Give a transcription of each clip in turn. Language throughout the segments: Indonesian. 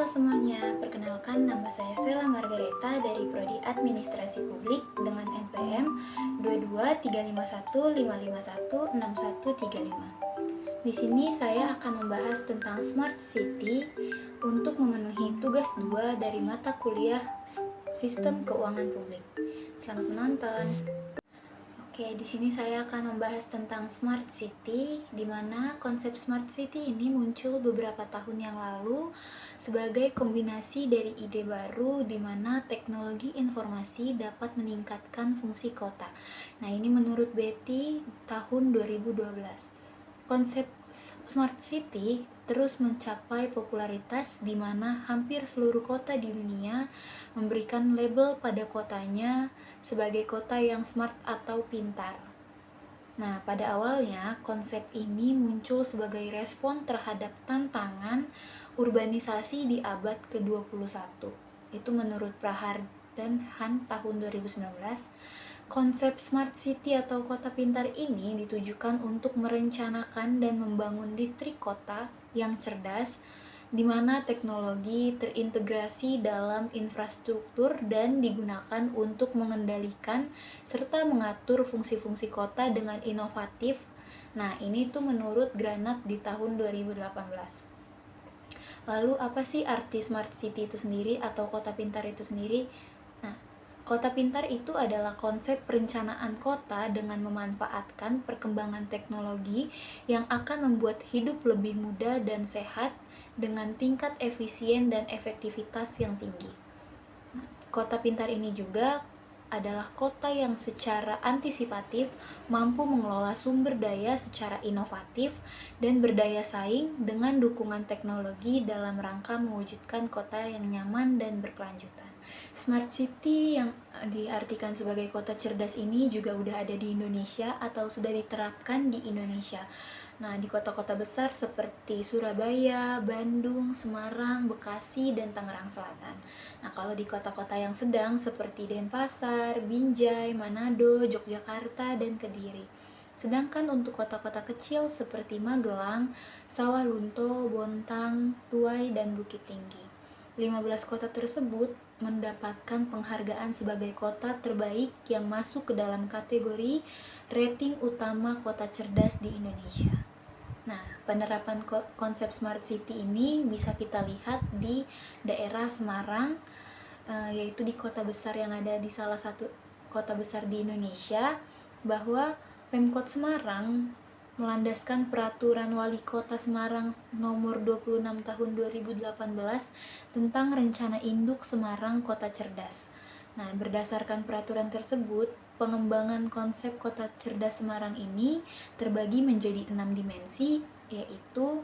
Halo semuanya, perkenalkan nama saya Sela Margareta dari Prodi Administrasi Publik dengan NPM 22351551631. Di sini saya akan membahas tentang Smart City untuk memenuhi tugas 2 dari mata kuliah Sistem Keuangan Publik. Selamat menonton. Oke, di sini saya akan membahas tentang Smart City, di mana konsep Smart City ini muncul beberapa tahun yang lalu sebagai kombinasi dari ide baru di mana teknologi informasi dapat meningkatkan fungsi kota. Nah, ini menurut Betty tahun 2012. Konsep Smart City terus mencapai popularitas di mana hampir seluruh kota di dunia memberikan label pada kotanya sebagai kota yang smart atau pintar. Nah, pada awalnya konsep ini muncul sebagai respon terhadap tantangan urbanisasi di abad ke-21. Itu menurut Prahar dan Han tahun 2019. Konsep Smart City atau kota pintar ini ditujukan untuk merencanakan dan membangun distrik kota yang cerdas, di mana teknologi terintegrasi dalam infrastruktur dan digunakan untuk mengendalikan serta mengatur fungsi-fungsi kota dengan inovatif. Nah, ini tuh menurut Granat di tahun 2018. Lalu apa sih arti Smart City itu sendiri atau kota pintar itu sendiri? Nah, kota pintar itu adalah konsep perencanaan kota dengan memanfaatkan perkembangan teknologi yang akan membuat hidup lebih mudah dan sehat dengan tingkat efisien dan efektivitas yang tinggi. Kota pintar ini juga adalah kota yang secara antisipatif mampu mengelola sumber daya secara inovatif dan berdaya saing dengan dukungan teknologi dalam rangka mewujudkan kota yang nyaman dan berkelanjutan. Smart City yang diartikan sebagai kota cerdas ini juga udah ada di Indonesia atau sudah diterapkan di Indonesia. Nah, di kota-kota besar seperti Surabaya, Bandung, Semarang, Bekasi, dan Tangerang Selatan. Nah, kalau di kota-kota yang sedang seperti Denpasar, Binjai, Manado, Yogyakarta, dan Kediri. Sedangkan untuk kota-kota kecil seperti Magelang, Sawalunto, Bontang, Tuai, dan Bukit Tinggi. 15 kota tersebut mendapatkan penghargaan sebagai kota terbaik yang masuk ke dalam kategori rating utama kota cerdas di Indonesia. Nah, penerapan konsep Smart City ini bisa kita lihat di daerah Semarang, yaitu di kota besar yang ada di salah satu kota besar di Indonesia, bahwa Pemkot Semarang melandaskan peraturan Wali Kota Semarang nomor 26 tahun 2018 tentang rencana induk Semarang Kota Cerdas. Nah, berdasarkan peraturan tersebut, pengembangan konsep kota cerdas Semarang ini terbagi menjadi 6 dimensi, yaitu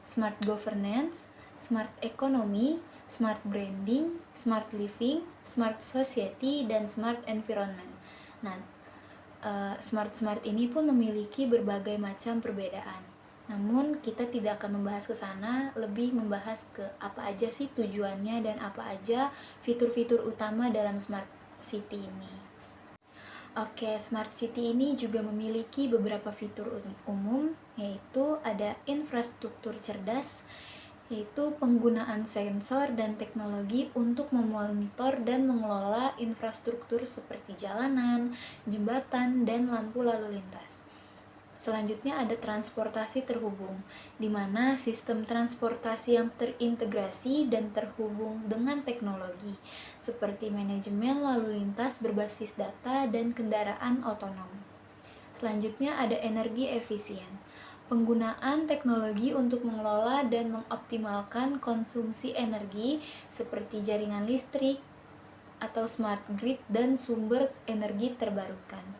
smart governance, smart economy, smart branding, smart living, smart society, dan smart environment. Nah, smart ini pun memiliki berbagai macam perbedaan. Namun kita tidak akan membahas ke sana, lebih membahas ke apa aja sih tujuannya dan apa aja fitur-fitur utama dalam Smart City ini. Oke, Smart City ini juga memiliki beberapa fitur umum, yaitu ada infrastruktur cerdas, yaitu penggunaan sensor dan teknologi untuk memonitor dan mengelola infrastruktur seperti jalanan, jembatan, dan lampu lalu lintas. Selanjutnya ada transportasi terhubung, di mana sistem transportasi yang terintegrasi dan terhubung dengan teknologi, seperti manajemen lalu lintas berbasis data dan kendaraan otonom. Selanjutnya ada energi efisien, penggunaan teknologi untuk mengelola dan mengoptimalkan konsumsi energi seperti jaringan listrik atau smart grid dan sumber energi terbarukan.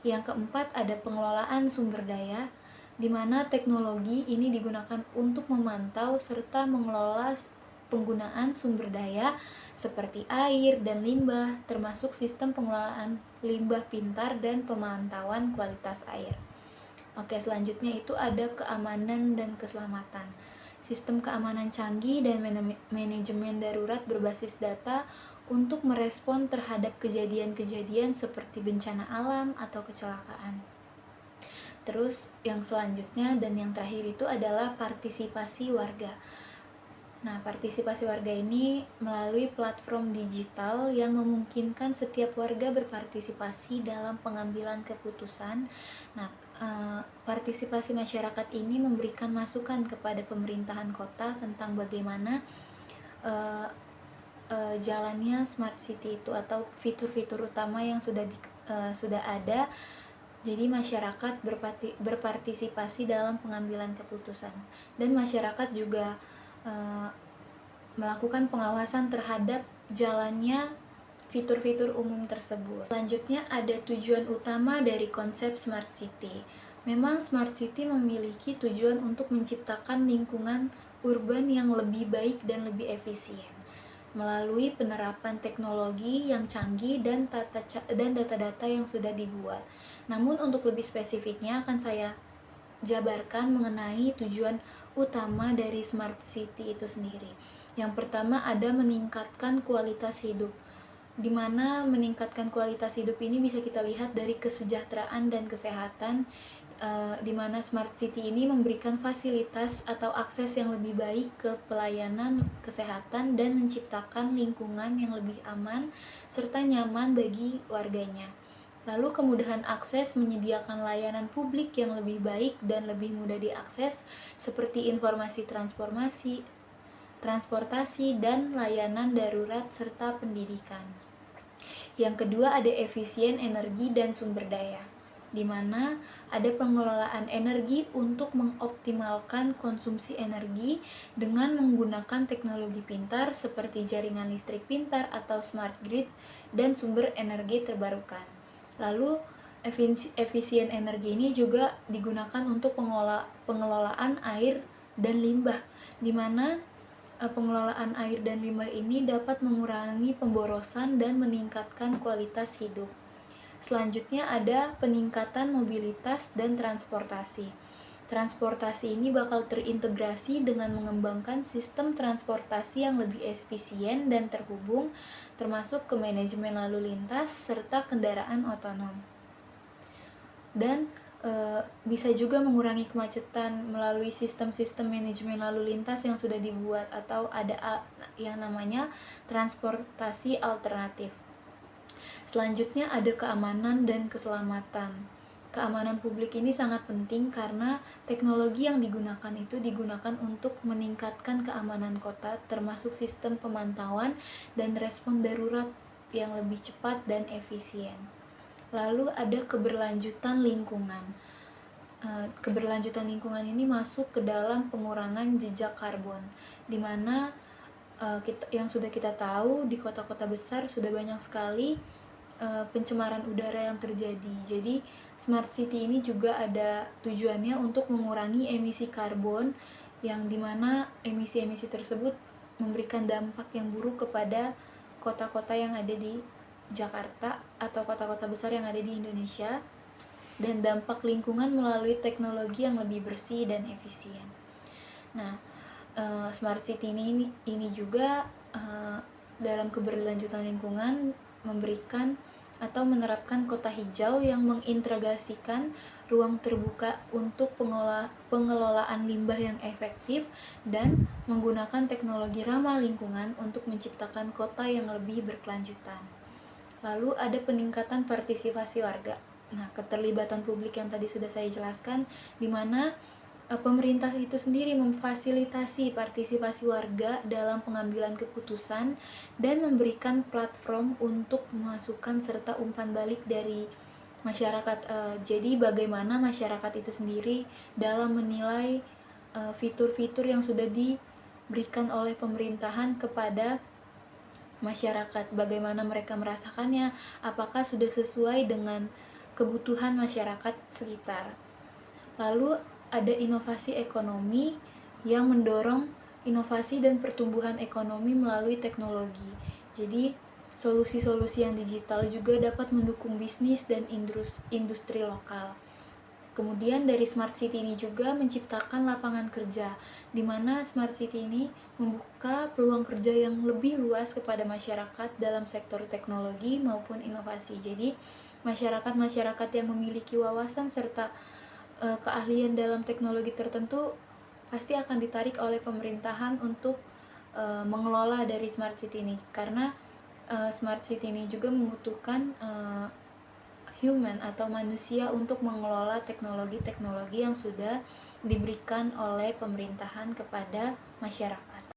Yang keempat ada pengelolaan sumber daya, di mana teknologi ini digunakan untuk memantau serta mengelola penggunaan sumber daya seperti air dan limbah, termasuk sistem pengelolaan limbah pintar dan pemantauan kualitas air. Oke, selanjutnya itu ada keamanan dan keselamatan. Sistem keamanan canggih dan manajemen darurat berbasis data untuk merespon terhadap kejadian-kejadian seperti bencana alam atau kecelakaan. Terus yang selanjutnya dan yang terakhir itu adalah partisipasi warga. Nah, partisipasi warga ini melalui platform digital yang memungkinkan setiap warga berpartisipasi dalam pengambilan keputusan. Nah, partisipasi masyarakat ini memberikan masukan kepada pemerintahan kota tentang bagaimana eh, jalannya smart city itu atau fitur-fitur utama yang sudah ada. Jadi masyarakat berpartisipasi dalam pengambilan keputusan, dan masyarakat juga eh, melakukan pengawasan terhadap jalannya fitur-fitur umum tersebut. Selanjutnya ada tujuan utama dari konsep smart city. Memang smart city memiliki tujuan untuk menciptakan lingkungan urban yang lebih baik dan lebih efisien melalui penerapan teknologi yang canggih dan data-data yang sudah dibuat. Namun untuk lebih spesifiknya akan saya jabarkan mengenai tujuan utama dari smart city itu sendiri. Yang pertama ada meningkatkan kualitas hidup, di mana meningkatkan kualitas hidup ini bisa kita lihat dari kesejahteraan dan kesehatan, di mana smart city ini memberikan fasilitas atau akses yang lebih baik ke pelayanan kesehatan dan menciptakan lingkungan yang lebih aman serta nyaman bagi warganya. Lalu kemudahan akses menyediakan layanan publik yang lebih baik dan lebih mudah diakses seperti informasi transportasi dan layanan darurat serta pendidikan. Yang kedua ada efisien energi dan sumber daya, di mana ada pengelolaan energi untuk mengoptimalkan konsumsi energi dengan menggunakan teknologi pintar seperti jaringan listrik pintar atau smart grid dan sumber energi terbarukan. Lalu efisien energi ini juga digunakan untuk pengelolaan air dan limbah, di mana pengelolaan air dan limbah ini dapat mengurangi pemborosan dan meningkatkan kualitas hidup. Selanjutnya ada peningkatan mobilitas dan transportasi. Transportasi ini bakal terintegrasi dengan mengembangkan sistem transportasi yang lebih efisien dan terhubung, termasuk ke manajemen lalu lintas serta kendaraan otonom. Dan bisa juga mengurangi kemacetan melalui sistem-sistem manajemen lalu lintas yang sudah dibuat atau ada yang namanya transportasi alternatif. Selanjutnya ada keamanan dan keselamatan. Keamanan publik ini sangat penting karena teknologi yang digunakan itu digunakan untuk meningkatkan keamanan kota, termasuk sistem pemantauan dan respon darurat yang lebih cepat dan efisien. Lalu ada keberlanjutan lingkungan. Keberlanjutan lingkungan ini masuk ke dalam pengurangan jejak karbon, di mana yang sudah kita tahu di kota-kota besar sudah banyak sekali pencemaran udara yang terjadi. Jadi smart city ini juga ada tujuannya untuk mengurangi emisi karbon, yang dimana emisi-emisi tersebut memberikan dampak yang buruk kepada kota-kota yang ada di Jakarta atau kota-kota besar yang ada di Indonesia, dan dampak lingkungan melalui teknologi yang lebih bersih dan efisien. Nah, smart city ini juga dalam keberlanjutan lingkungan memberikan atau menerapkan kota hijau yang mengintegrasikan ruang terbuka untuk pengelolaan limbah yang efektif dan menggunakan teknologi ramah lingkungan untuk menciptakan kota yang lebih berkelanjutan. Lalu ada peningkatan partisipasi warga. Nah, keterlibatan publik yang tadi sudah saya jelaskan, di mana pemerintah itu sendiri memfasilitasi partisipasi warga dalam pengambilan keputusan dan memberikan platform untuk masukan serta umpan balik dari masyarakat. Jadi bagaimana masyarakat itu sendiri dalam menilai fitur-fitur yang sudah diberikan oleh pemerintahan kepada masyarakat, bagaimana mereka merasakannya, apakah sudah sesuai dengan kebutuhan masyarakat sekitar. Lalu ada inovasi ekonomi yang mendorong inovasi dan pertumbuhan ekonomi melalui teknologi. Jadi solusi-solusi yang digital juga dapat mendukung bisnis dan industri lokal. Kemudian dari smart city ini juga menciptakan lapangan kerja, di mana smart city ini membuka peluang kerja yang lebih luas kepada masyarakat dalam sektor teknologi maupun inovasi. Jadi masyarakat yang memiliki wawasan serta keahlian dalam teknologi tertentu pasti akan ditarik oleh pemerintahan untuk mengelola dari smart city ini, karena smart city ini juga membutuhkan human atau manusia untuk mengelola teknologi-teknologi yang sudah diberikan oleh pemerintahan kepada masyarakat.